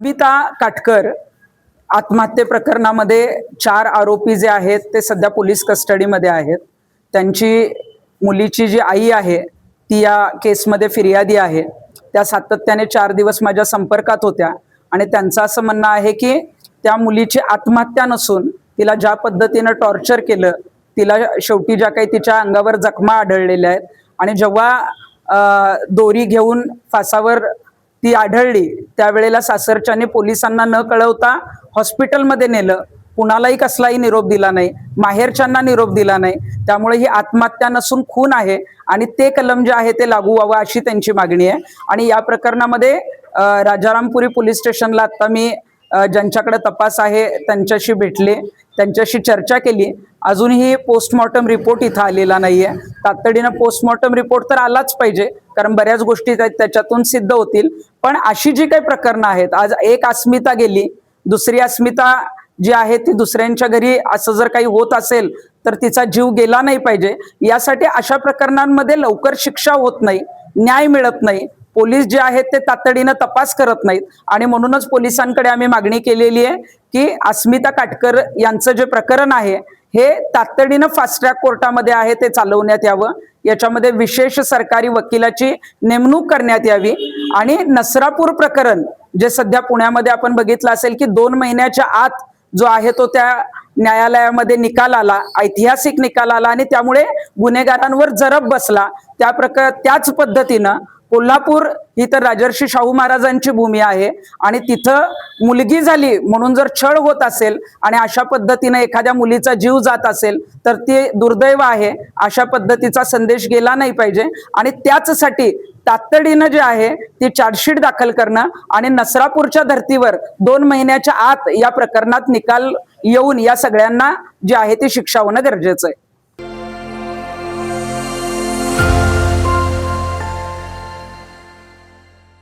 अस्मिता काटकर आत्महत्ये प्रकरणामध्ये 4 आरोपी जे आहेत ते सध्या पोलीस कस्टडीमध्ये आहेत. त्यांची मुलीची जी आई आहे ती या केसमध्ये फिर्यादी आहे. त्या सातत्याने 4 दिवस माझ्या संपर्कात होत्या आणि त्यांचं असं म्हणणं आहे की त्या मुलीची आत्महत्या नसून तिला ज्या पद्धतीनं टॉर्चर केलं, तिला शेवटी ज्या काही तिच्या अंगावर जखमा आढळलेल्या आहेत आणि जेव्हा दोरी घेऊन फासावर ती आढळली त्यावेळेला सासरच्यांनी पोलिसांना न कळवता हॉस्पिटलमध्ये नेलं. कुणालाही कसलाही निरोप दिला नाही, माहेरच्यांना निरोप दिला नाही. त्यामुळे ही आत्महत्या नसून खून आहे आणि ते कलम जे आहे ते लागू व्हावं अशी त्यांची मागणी आहे. आणि या प्रकरणामध्ये राजारामपुरी पोलीस स्टेशनला आता मी ज्यांच्याकडे तपास आहे त्यांच्याशी भेटले, त्यांच्याशी चर्चा केली. अजूनही पोस्टमॉर्टम रिपोर्ट इथं आलेला नाहीये. तातडीनं पोस्टमॉर्टम रिपोर्ट तर आलाच पाहिजे, कारण बऱ्याच गोष्टी त्याच्यातून सिद्ध होतील. पण अशी जी काही प्रकरणं आहेत, आज एक अस्मिता गेली, दुसरी अस्मिता जी आहे ती दुसऱ्यांच्या घरी असं जर काही होत असेल तर तिचा जीव गेला नाही पाहिजे. यासाठी अशा प्रकरणांमध्ये लवकर शिक्षा होत नाही, न्याय मिळत नाही. पोलीस जे आहेत ते तातडीनं तपास करत नाहीत आणि म्हणूनच पोलिसांकडे आम्ही मागणी केलेली आहे की अस्मिता काटकर यांचं जे प्रकरण आहे हे तातडीनं फास्ट ट्रॅक कोर्टामध्ये आहे ते चालवण्यात यावं. याच्यामध्ये विशेष सरकारी वकिलाची नेमणूक करण्यात यावी. आणि नसरापूर प्रकरण जे सध्या पुण्यामध्ये आपण बघितलं असेल की 2 महिन्याच्या आत जो आहे तो त्या न्यायालयामध्ये निकाल आला, ऐतिहासिक निकाल आला आणि त्यामुळे गुन्हेगारांवर जरब बसला. त्याच पद्धतीनं कोल्हापूर ही तर राजर्षी शाहू महाराजांची भूमी आहे आणि तिथं मुलगी झाली म्हणून जर छळ होत असेल आणि अशा पद्धतीने एखाद्या मुलीचा जीव जात असेल तर ते दुर्दैव आहे. अशा पद्धतीचा संदेश गेला नाही पाहिजे आणि त्याचसाठी तातडीनं जे आहे ती चार्जशीट दाखल करणं आणि नसरापूरच्या धर्तीवर 2 महिन्याच्या आत या प्रकरणात निकाल येऊन या सगळ्यांना जे आहे ती शिक्षा होणं गरजेचं आहे.